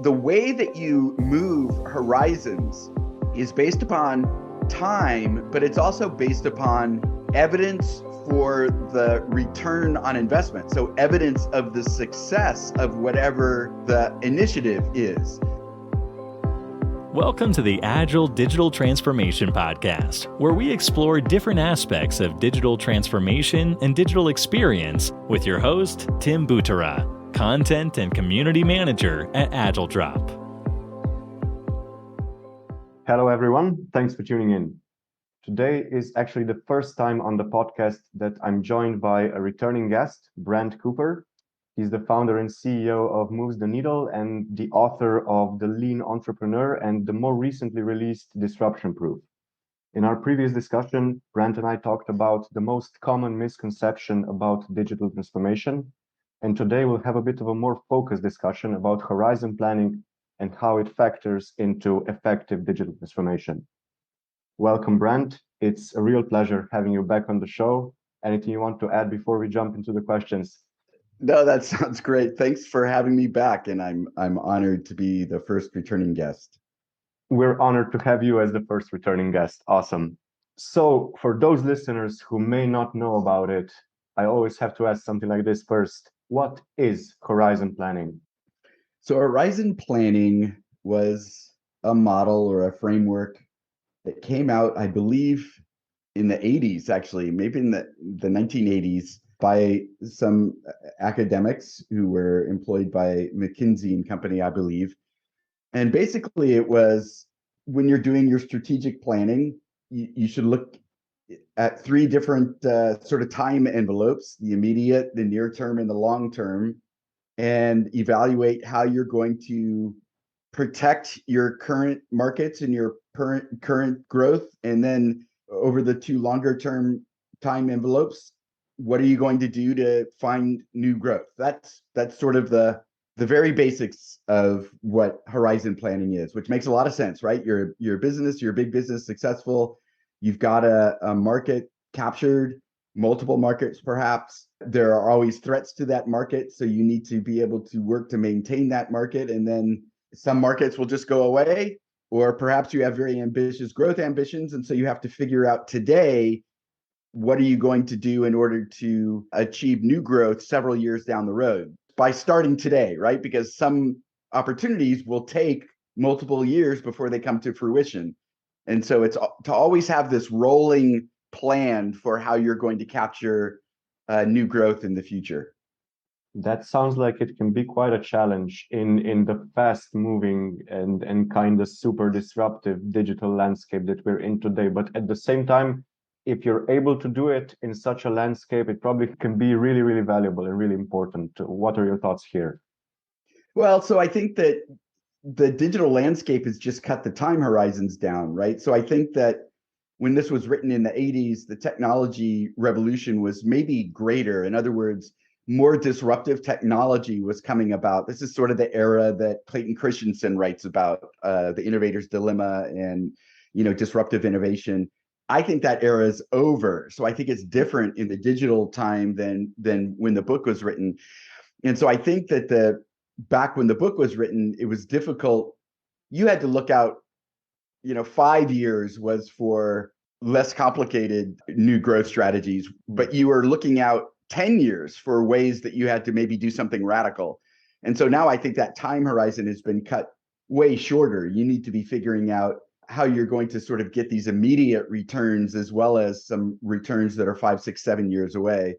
The way that you move horizons is based upon time, but it's also based upon evidence for the return on investment. So evidence of the success of whatever the initiative is. Welcome to the Agile Digital Transformation Podcast, where we explore different aspects of digital transformation and digital experience with your host, Tim Butera, Content and Community Manager at AgileDrop. Hello, everyone. Thanks for tuning in. Today is actually the first time on the podcast that I'm joined by a returning guest, Brant Cooper. He's the founder and CEO of Moves the Needle and the author of The Lean Entrepreneur and the more recently released Disruption Proof. In our previous discussion, Brant and I talked about the most common misconception about digital transformation. And today we'll have a bit of a more focused discussion about horizon planning and how it factors into effective digital transformation. Welcome, Brant. It's a real pleasure having you back on the show. Anything you want to add before we jump into the questions? No, that sounds great. Thanks for having me back, and I'm honored to be the first returning guest. We're honored to have you as the first returning guest. Awesome. So for those listeners who may not know about it, I always have to ask something like this first. What is horizon planning? So horizon planning was a model or a framework that came out, I believe, in the 80s, actually, maybe in the 1980s, by some academics who were employed by McKinsey and Company, I believe. And basically it was, when you're doing your strategic planning, you should look at three different sort of time envelopes: the immediate, the near term, and the long term, and evaluate how you're going to protect your current markets and your current growth. And then over the two longer term time envelopes, what are you going to do to find new growth? That's sort of the very basics of what horizon planning is, which makes a lot of sense, right? You're a business, you're a big business, successful. You've got a market captured, multiple markets perhaps. There are always threats to that market, so you need to be able to work to maintain that market. And then some markets will just go away, or perhaps you have very ambitious growth ambitions, and so you have to figure out today, what are you going to do in order to achieve new growth several years down the road by starting today, right? Because some opportunities will take multiple years before they come to fruition. And so it's to always have this rolling plan for how you're going to capture new growth in the future. That sounds like it can be quite a challenge in the fast moving and kind of super disruptive digital landscape that we're in today. But at the same time, if you're able to do it in such a landscape, it probably can be really, really valuable and really important. What are your thoughts here? Well, so I think that the digital landscape has just cut the time horizons down, right? So I think that when this was written in the 80s, the technology revolution was maybe greater. In other words, more disruptive technology was coming about. This is sort of the era that Clayton Christensen writes about, the innovator's dilemma and, disruptive innovation. I think that era is over. So I think it's different in the digital time than when the book was written. And so I think that back when the book was written, it was difficult. You had to look out, 5 years was for less complicated new growth strategies, but you were looking out 10 years for ways that you had to maybe do something radical. And so now I think that time horizon has been cut way shorter. You need to be figuring out how you're going to sort of get these immediate returns as well as some returns that are 5, 6, 7 years away.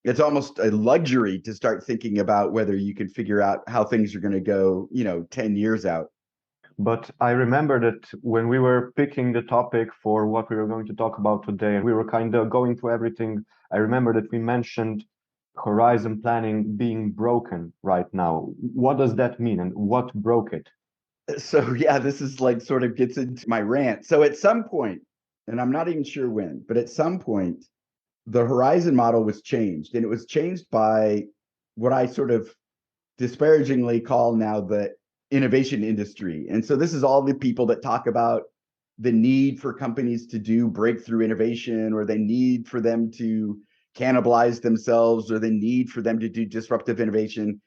It's almost a luxury to start thinking about whether you can figure out how things are going to go, 10 years out. But I remember that when we were picking the topic for what we were going to talk about today, and we were kind of going through everything, I remember that we mentioned horizon planning being broken right now. What does that mean and what broke it? So yeah, this is like sort of gets into my rant. So at some point, and I'm not even sure when, but at some point, the horizon model was changed, and it was changed by what I sort of disparagingly call now the innovation industry. And so this is all the people that talk about the need for companies to do breakthrough innovation, or the need for them to cannibalize themselves, or the need for them to do disruptive innovation.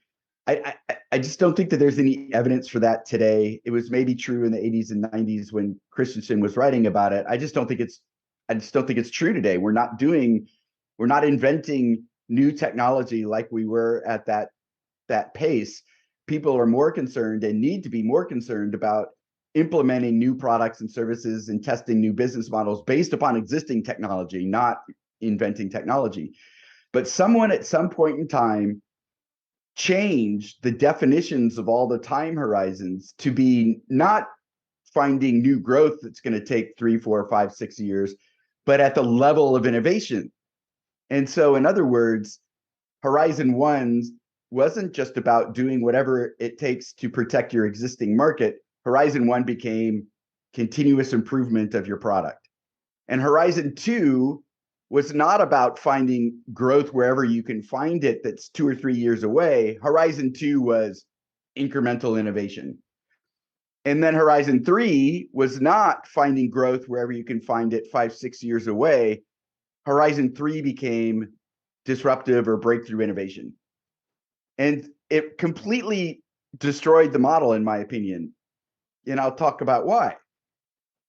I I just don't think that there's any evidence for that today. It was maybe true in the 80s and 90s when Christensen was writing about it. I just don't think it's true today. We're not inventing new technology like we were at that pace. People are more concerned and need to be more concerned about implementing new products and services and testing new business models based upon existing technology, not inventing technology. But someone at some point in time changed the definitions of all the time horizons to be not finding new growth that's going to take 3, 4, 5, 6 years, but at the level of innovation. And so, in other words, Horizon One wasn't just about doing whatever it takes to protect your existing market. Horizon One became continuous improvement of your product. And Horizon Two was not about finding growth wherever you can find it that's 2 or 3 years away. Horizon Two was incremental innovation. And then Horizon Three was not finding growth wherever you can find it 5, 6 years away. Horizon Three became disruptive or breakthrough innovation. And it completely destroyed the model, in my opinion. And I'll talk about why.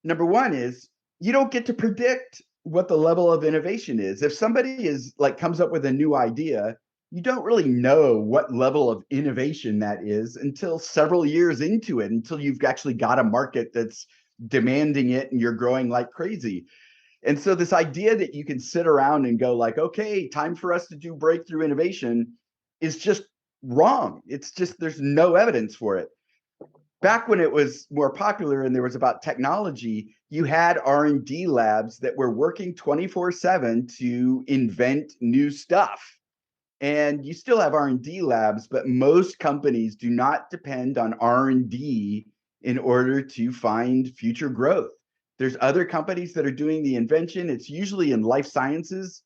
Number one is you don't get to predict what the level of innovation is. If somebody comes up with a new idea, you don't really know what level of innovation that is until several years into it, until you've actually got a market that's demanding it and you're growing like crazy. And so this idea that you can sit around and go like, okay, time for us to do breakthrough innovation is just wrong. It's just, there's no evidence for it. Back when it was more popular and there was about technology, you had R&D labs that were working 24/7 to invent new stuff. And you still have R&D labs, but most companies do not depend on R&D in order to find future growth. There's other companies that are doing the invention. It's usually in life sciences.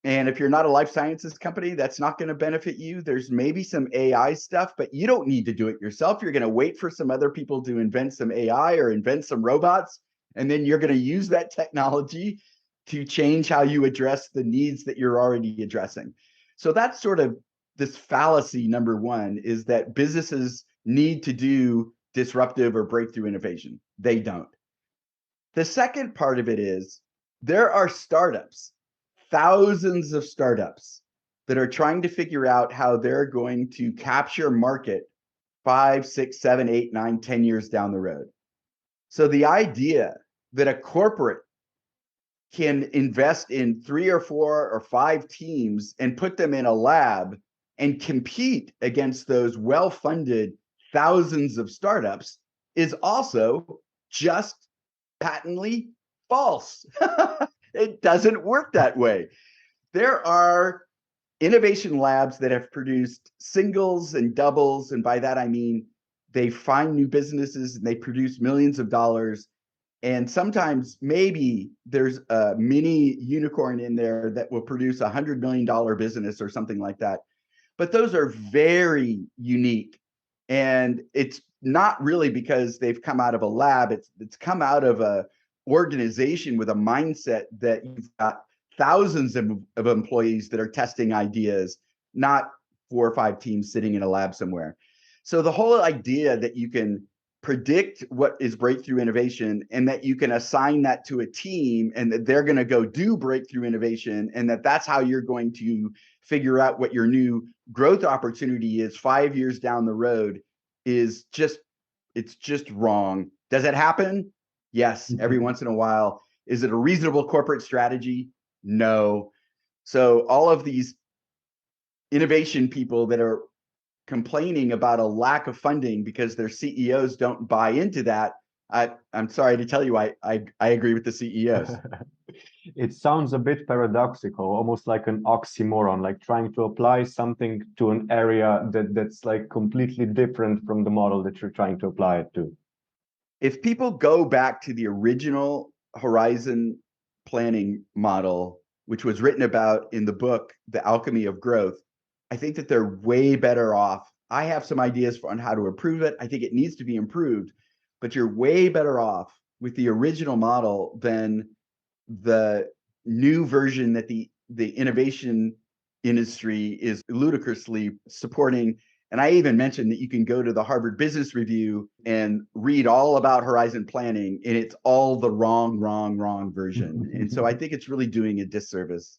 And if you're not a life sciences company, that's not going to benefit you. There's maybe some AI stuff, but you don't need to do it yourself. You're going to wait for some other people to invent some AI or invent some robots. And then you're going to use that technology to change how you address the needs that you're already addressing. So that's sort of this fallacy. Number one is that businesses need to do disruptive or breakthrough innovation. They don't. The second part of it is there are startups, thousands of startups that are trying to figure out how they're going to capture market 5, 6, 7, 8, 9, 10 years down the road. So the idea that a corporate can invest in 3 or 4 or 5 teams and put them in a lab and compete against those well-funded thousands of startups is also just patently false. It doesn't work that way. There are innovation labs that have produced singles and doubles. And by that, I mean, they find new businesses and they produce millions of dollars. And sometimes maybe there's a mini unicorn in there that will produce $100 million business or something like that. But those are very unique. And it's not really because they've come out of a lab. It's come out of a organization with a mindset that you've got thousands of employees that are testing ideas, not 4 or 5 teams sitting in a lab somewhere. So the whole idea that you can predict what is breakthrough innovation and that you can assign that to a team and that they're going to go do breakthrough innovation and that's how you're going to figure out what your new growth opportunity is 5 years down the road is just, it's just wrong. Does it happen? Yes, every once in a while. Is it a reasonable corporate strategy? No. So all of these innovation people that are complaining about a lack of funding because their CEOs don't buy into that, I'm sorry to tell you, I agree with the CEOs. It sounds a bit paradoxical, almost like an oxymoron, like trying to apply something to an area that's like completely different from the model that you're trying to apply it to. If people go back to the original Horizon planning model, which was written about in the book, The Alchemy of Growth, I think that they're way better off. I have some ideas on how to improve it. I think it needs to be improved, but you're way better off with the original model than the new version that the innovation industry is ludicrously supporting And I even mentioned that you can go to the Harvard Business Review and read all about horizon planning, and it's all the wrong version. And so I think it's really doing a disservice.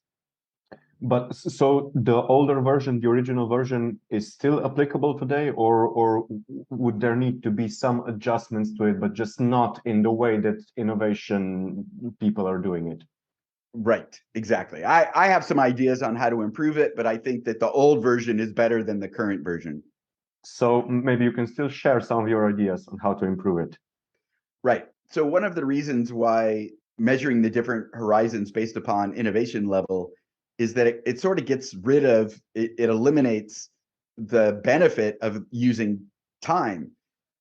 But so the older version, the original version, is still applicable today, or would there need to be some adjustments to it, but just not in the way that innovation people are doing it? Right, exactly. I have some ideas on how to improve it, but I think that the old version is better than the current version. So maybe you can still share some of your ideas on how to improve it. Right. So one of the reasons why measuring the different horizons based upon innovation level is that it sort of gets rid of, it eliminates the benefit of using time.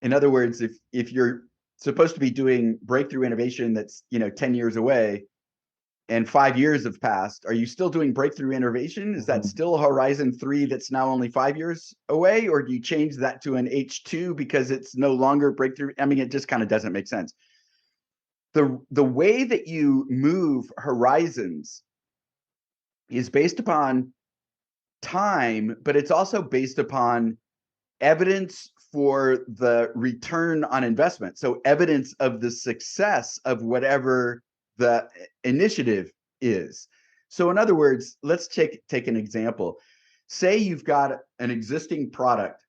In other words, if you're supposed to be doing breakthrough innovation that's 10 years away and 5 years have passed, are you still doing breakthrough innovation? Is that still Horizon 3 that's now only 5 years away? Or do you change that to an H2 because it's no longer breakthrough? I mean, it just kind of doesn't make sense. The way that you move horizons is based upon time, but it's also based upon evidence for the return on investment. So evidence of the success of whatever the initiative is. So in other words, let's take an example. Say you've got an existing product,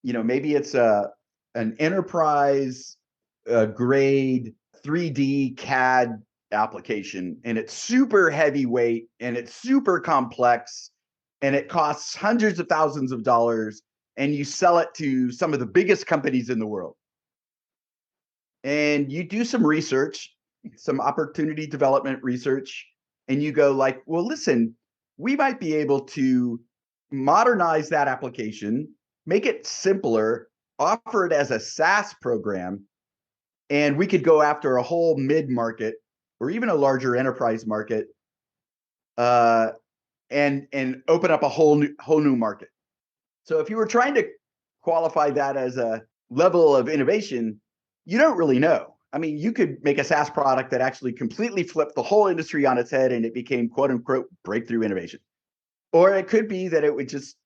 maybe it's an enterprise grade 3D CAD application, and it's super heavyweight and it's super complex and it costs hundreds of thousands of dollars, and you sell it to some of the biggest companies in the world. And you do some research, some opportunity development research, and you go like, well, listen, we might be able to modernize that application, make it simpler, offer it as a SaaS program, and we could go after a whole mid-market or even a larger enterprise market, and open up a whole new market. So if you were trying to qualify that as a level of innovation, you don't really know. I mean, you could make a SaaS product that actually completely flipped the whole industry on its head and it became quote unquote breakthrough innovation. Or it could be that it would just,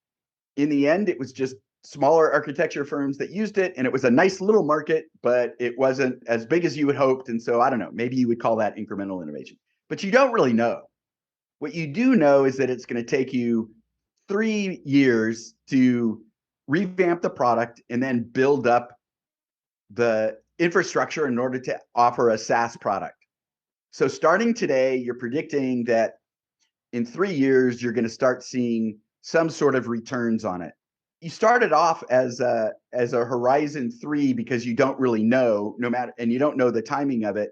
in the end, it was just smaller architecture firms that used it and it was a nice little market, but it wasn't as big as you had hoped. And so I don't know, maybe you would call that incremental innovation, but you don't really know. What you do know is that it's going to take you 3 years to revamp the product and then build up the infrastructure in order to offer a SaaS product. So starting today, you're predicting that in 3 years, you're going to start seeing some sort of returns on it. You started off as a Horizon 3 because you don't really know, and you don't know the timing of it.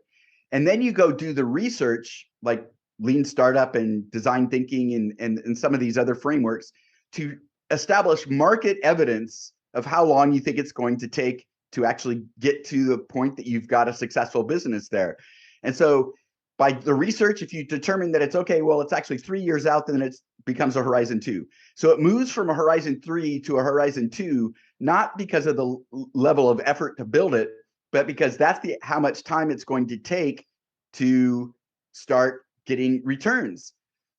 And then you go do the research, like lean startup and design thinking and some of these other frameworks, to establish market evidence of how long you think it's going to take to actually get to the point that you've got a successful business there. And so by the research, if you determine that it's okay, well, it's actually 3 years out, then it becomes a Horizon 2. So it moves from a Horizon 3 to a Horizon 2, not because of the level of effort to build it, but because that's how much time it's going to take to start getting returns.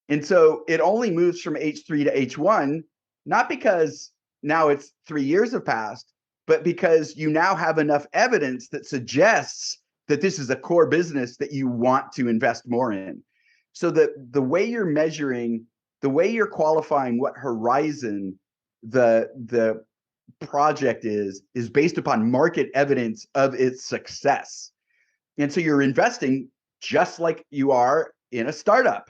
And so it only moves from H3 to H1, not because now it's 3 years have passed, but because you now have enough evidence that suggests that this is a core business that you want to invest more in. So the way you're measuring, the way you're qualifying what horizon the project is based upon market evidence of its success. And so you're investing just like you are in a startup.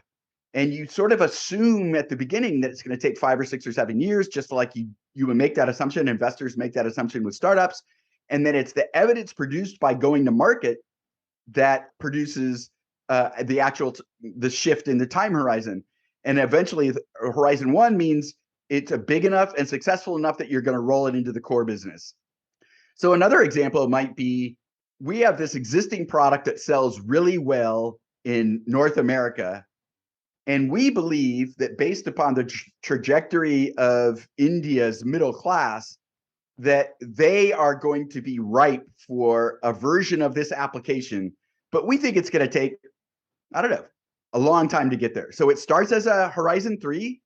And you sort of assume at the beginning that it's going to take 5 or 6 or 7 years, just like you would make that assumption. Investors make that assumption with startups. And then it's the evidence produced by going to market that produces the shift in the time horizon. And eventually Horizon 1 means it's a big enough and successful enough that you're going to roll it into the core business. So another example might be, we have this existing product that sells really well in North America. And we believe that based upon the trajectory of India's middle class, that they are going to be ripe for a version of this application. But we think it's going to take, I don't know, a long time to get there. So it starts as a Horizon 3.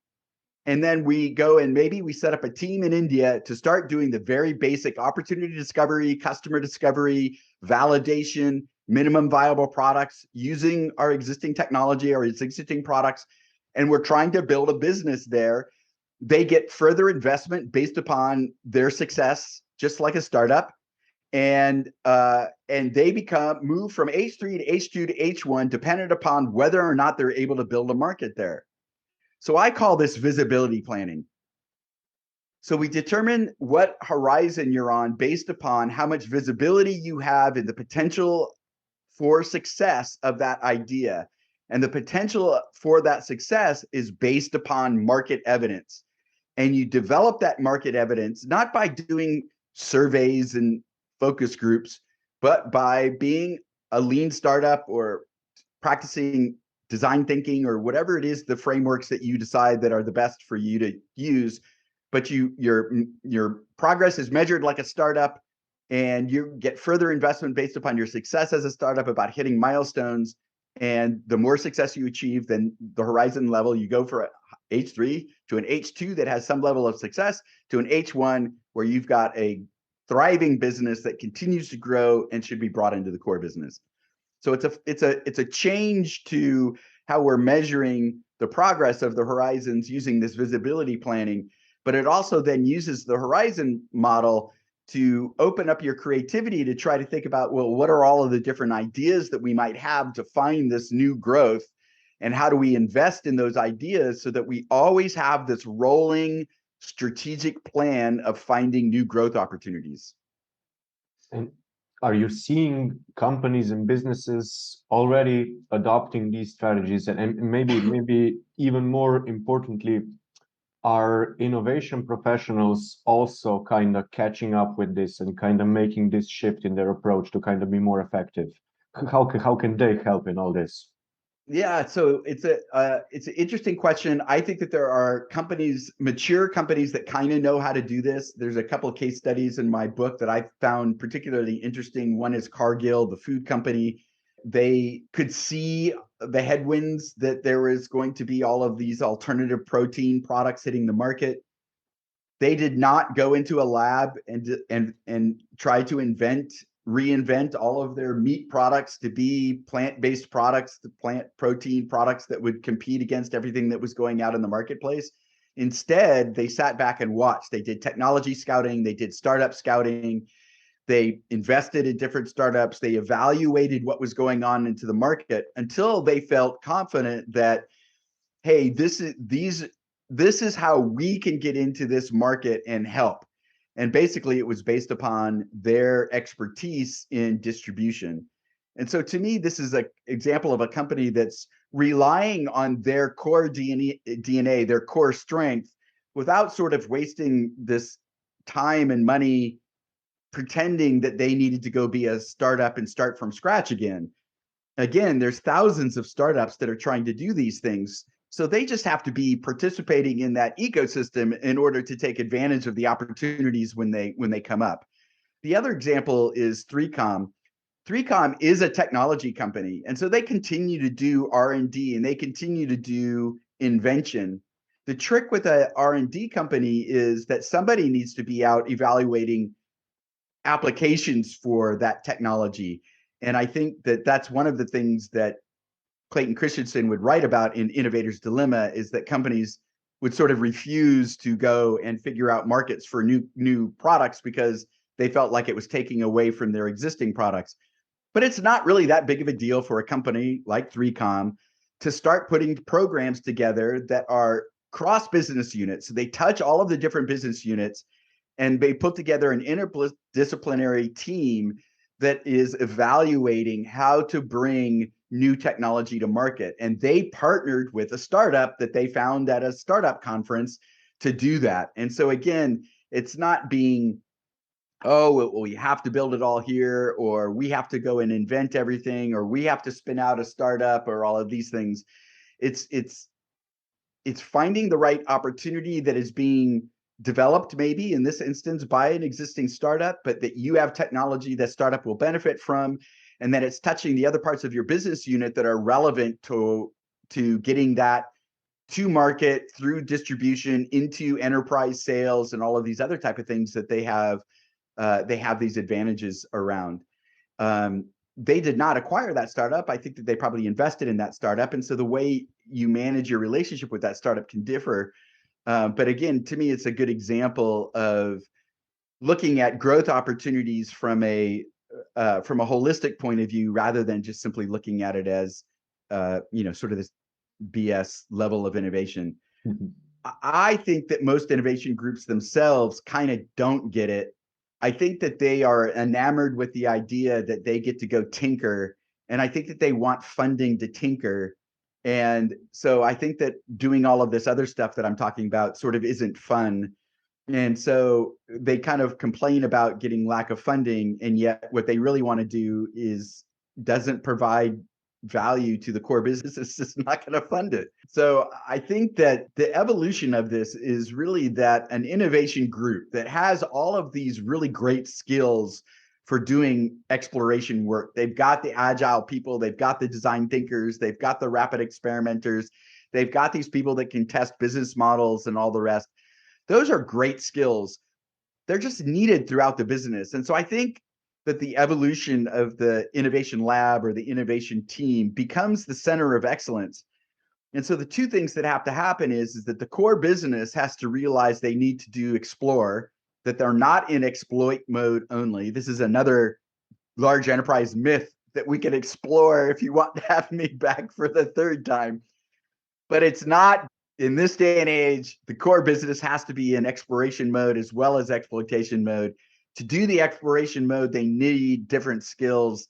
And then we go and maybe we set up a team in India to start doing the very basic opportunity discovery, customer discovery, validation, minimum viable products using our existing technology or its existing products. And we're trying to build a business there. They get further investment based upon their success, just like a startup. And they move from H3 to H2 to H1, dependent upon whether or not they're able to build a market there. So I call this visibility planning. So we determine what horizon you're on based upon how much visibility you have in the potential for success of that idea. And the potential for that success is based upon market evidence. And you develop that market evidence not by doing surveys and focus groups, but by being a lean startup or practicing design thinking or whatever it is, the frameworks that you decide that are the best for you to use. But your progress is measured like a startup, and you get further investment based upon your success as a startup about hitting milestones. And the more success you achieve, then the horizon level you go for H3 to an H2 that has some level of success to an H1 where you've got a thriving business that continues to grow and should be brought into the core business. So it's a change to how we're measuring the progress of the horizons using this visibility planning, but it also then uses the horizon model to open up your creativity to try to think about, well, what are all of the different ideas that we might have to find this new growth, and how do we invest in those ideas so that we always have this rolling strategic plan of finding new growth opportunities. And are you seeing companies and businesses already adopting these strategies? And maybe even more importantly, are innovation professionals also kind of catching up with this and kind of making this shift in their approach to kind of be more effective? How can they help in all this? Yeah, so it's an interesting question. I think that there are companies, mature companies, that kind of know how to do this. There's a couple of case studies in my book that I found particularly interesting. One is Cargill, the food company. They could see the headwinds that there is going to be all of these alternative protein products hitting the market. They did not go into a lab and try to reinvent all of their meat products to be plant-based products, the plant protein products that would compete against everything that was going out in the marketplace. Instead, they sat back and watched. They did technology scouting, they did startup scouting, they invested in different startups, they evaluated what was going on into the market until they felt confident that, hey, this is how we can get into this market and help. And basically, it was based upon their expertise in distribution. And so to me, this is an example of a company that's relying on their core DNA, their core strength, without sort of wasting this time and money pretending that they needed to go be a startup and start from scratch again. Again, there's thousands of startups that are trying to do these things. So they just have to be participating in that ecosystem in order to take advantage of the opportunities when they come up. The other example is 3Com. 3Com is a technology company, and so they continue to do R&D and they continue to do invention. The trick with a R&D company is that somebody needs to be out evaluating applications for that technology. And I think that that's one of the things that Clayton Christensen would write about in Innovator's Dilemma, is that companies would sort of refuse to go and figure out markets for new products because they felt like it was taking away from their existing products. But it's not really that big of a deal for a company like 3Com to start putting programs together that are cross business units. So they touch all of the different business units, and they put together an interdisciplinary team that is evaluating how to bring new technology to market. And they partnered with a startup that they found at a startup conference to do that. And so again, it's not being, oh, well, we have to build it all here, or we have to go and invent everything, or we have to spin out a startup, or all of these things. It's finding the right opportunity that is being developed, maybe in this instance by an existing startup, but that you have technology that startup will benefit from, and that it's touching the other parts of your business unit that are relevant to getting that to market through distribution into enterprise sales and all of these other type of things that they have these advantages around. They did not acquire that startup. I think that they probably invested in that startup. And so the way you manage your relationship with that startup can differ. But again, to me, it's a good example of looking at growth opportunities from a holistic point of view, rather than just simply looking at it as, sort of this BS level of innovation. Mm-hmm. I think that most innovation groups themselves kind of don't get it. I think that they are enamored with the idea that they get to go tinker, and I think that they want funding to tinker. And so I think that doing all of this other stuff that I'm talking about sort of isn't fun. And so they kind of complain about getting lack of funding, and yet what they really want to do is doesn't provide value to the core business. It's just not going to fund it. So I think that the evolution of this is really that an innovation group that has all of these really great skills for doing exploration work. They've got the agile people, they've got the design thinkers, they've got the rapid experimenters, they've got these people that can test business models and all the rest. Those are great skills. They're just needed throughout the business. And so I think that the evolution of the innovation lab or the innovation team becomes the center of excellence. And so the two things that have to happen is that the core business has to realize they need to do explore, that they're not in exploit mode only. This is another large enterprise myth that we can explore if you want to have me back for the third time. But it's not. In this day and age, the core business has to be in exploration mode as well as exploitation mode. To do the exploration mode, they need different skills.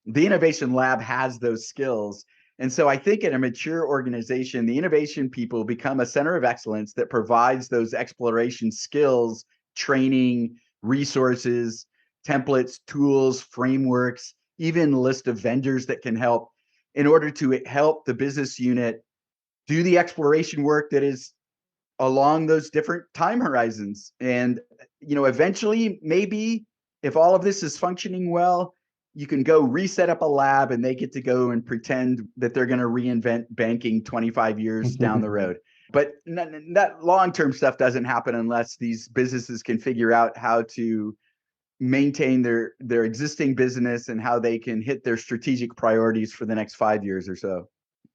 The innovation lab has those skills. And so I think in a mature organization, the innovation people become a center of excellence that provides those exploration skills, training, resources, templates, tools, frameworks, even a list of vendors that can help in order to help the business unit do the exploration work that is along those different time horizons. And, eventually, maybe if all of this is functioning well, you can go reset up a lab and they get to go and pretend that they're going to reinvent banking 25 years down the road. But that long-term stuff doesn't happen unless these businesses can figure out how to maintain their existing business and how they can hit their strategic priorities for the next 5 years or so.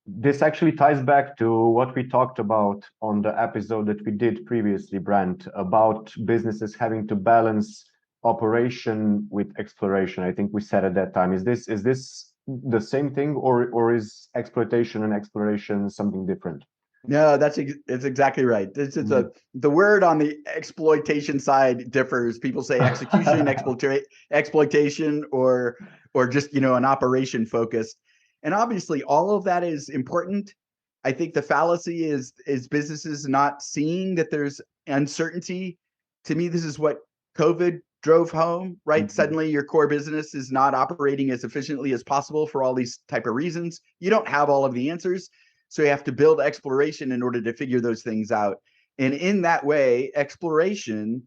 This actually ties back to what we talked about on the episode that we did previously, Brant, about businesses having to balance operation with exploration. I think we said at that time, is this the same thing, or is exploitation and exploration something different? No, it's exactly right. The word on the exploitation side differs. People say execution, exploitation, or just an operation focused. And obviously, all of that is important. I think the fallacy is businesses not seeing that there's uncertainty. To me, this is what COVID drove home, right? Mm-hmm. Suddenly, your core business is not operating as efficiently as possible for all these type of reasons. You don't have all of the answers, so you have to build exploration in order to figure those things out. And in that way, exploration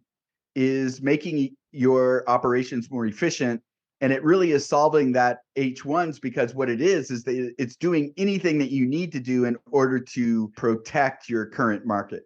is making your operations more efficient. And it really is solving that H1s, because what it is that it's doing anything that you need to do in order to protect your current market.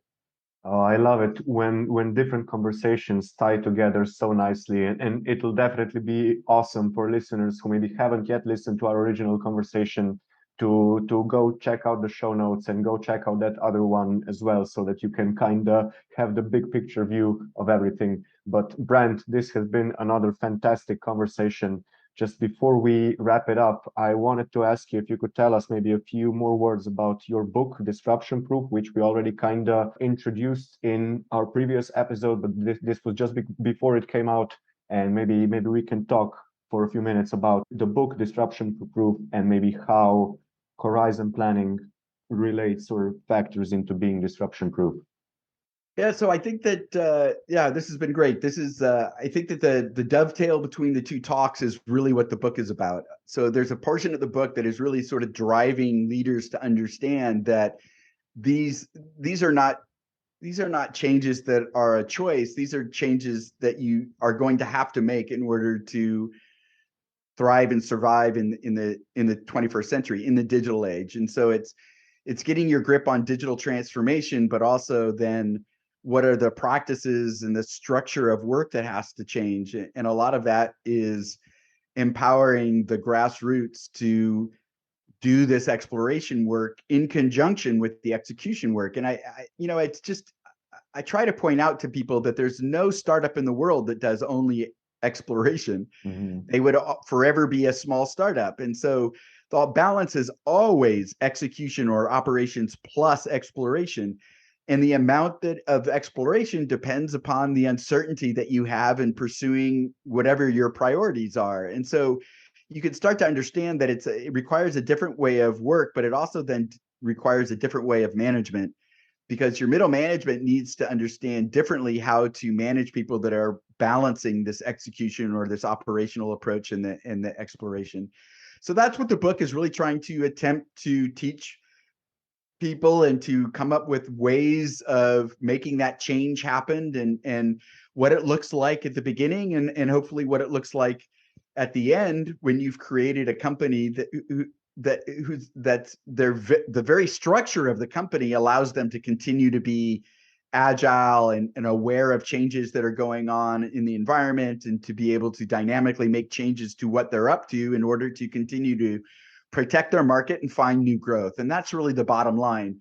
Oh, I love it when different conversations tie together so nicely, and it'll definitely be awesome for listeners who maybe haven't yet listened to our original conversation to go check out the show notes and go check out that other one as well, so that you can kind of have the big picture view of everything. But Brant, this has been another fantastic conversation. Just before we wrap it up, I wanted to ask you if you could tell us maybe a few more words about your book, Disruption Proof, which we already kind of introduced in our previous episode, but this was just before it came out. And maybe we can talk for a few minutes about the book, Disruption Proof, and maybe how horizon planning relates or factors into being disruption proof. Yeah, so I think that this has been great. This is I think that the dovetail between the two talks is really what the book is about. So there's a portion of the book that is really sort of driving leaders to understand that these are not changes that are a choice. These are changes that you are going to have to make in order to thrive and survive in the 21st century, in the digital age. And so it's it's getting your grip on digital transformation, but also then what are the practices and the structure of work that has to change. And a lot of that is empowering the grassroots to do this exploration work in conjunction with the execution work. And it's just, I try to point out to people that there's no startup in the world that does only exploration. They would forever be a small startup. And so the balance is always execution or operations plus exploration. And the amount of exploration depends upon the uncertainty that you have in pursuing whatever your priorities are. And so you can start to understand that it requires a different way of work, but it also then requires a different way of management, because your middle management needs to understand differently how to manage people that are balancing this execution or this operational approach in the exploration. So that's what the book is really trying to attempt to teach people, and to come up with ways of making that change happen, and what it looks like at the beginning, and hopefully what it looks like at the end when you've created a company the very structure of the company allows them to continue to be agile and aware of changes that are going on in the environment, and to be able to dynamically make changes to what they're up to in order to continue to protect their market and find new growth. And that's really the bottom line.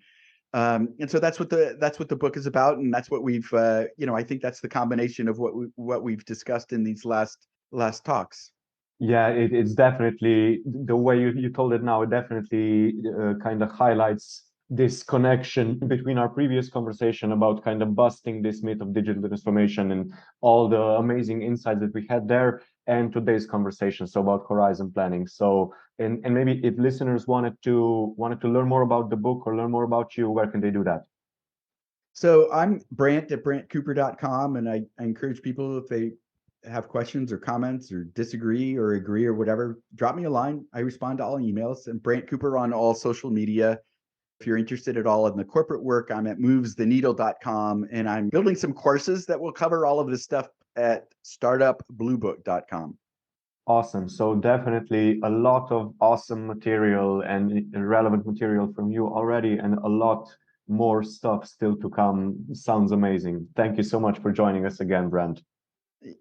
And so that's what the book is about, and that's what we've I think that's the combination of what we've discussed in these last talks. Yeah, it's definitely the way you told it now. It definitely kind of highlights this connection between our previous conversation about kind of busting this myth of digital transformation and all the amazing insights that we had there, and today's conversation about horizon planning. So, and maybe if listeners wanted to learn more about the book or learn more about you, where can they do that? So I'm Brant at brantcooper.com, and I encourage people, if they have questions or comments or disagree or agree or whatever, drop me a line. I respond to all emails. And Brant Cooper on all social media. If you're interested at all in the corporate work, I'm at movestheneedle.com, and I'm building some courses that will cover all of this stuff at startupbluebook.com. Awesome. So definitely a lot of awesome material and relevant material from you already, and a lot more stuff still to come. Sounds amazing. Thank you so much for joining us again, Brant.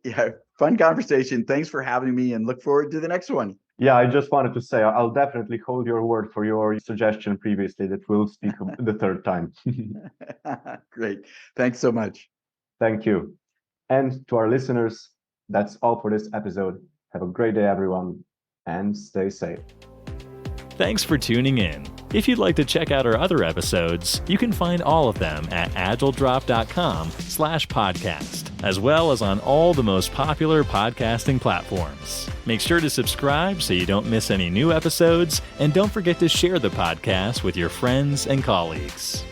Yeah, fun conversation. Thanks for having me, and look forward to the next one. Yeah, I just wanted to say I'll definitely hold your word for your suggestion previously that we'll speak the third time. Great. Thanks so much. Thank you. And to our listeners, that's all for this episode. Have a great day, everyone, and stay safe. Thanks for tuning in. If you'd like to check out our other episodes, you can find all of them at agiledrop.com/podcast, as well as on all the most popular podcasting platforms. Make sure to subscribe so you don't miss any new episodes, and don't forget to share the podcast with your friends and colleagues.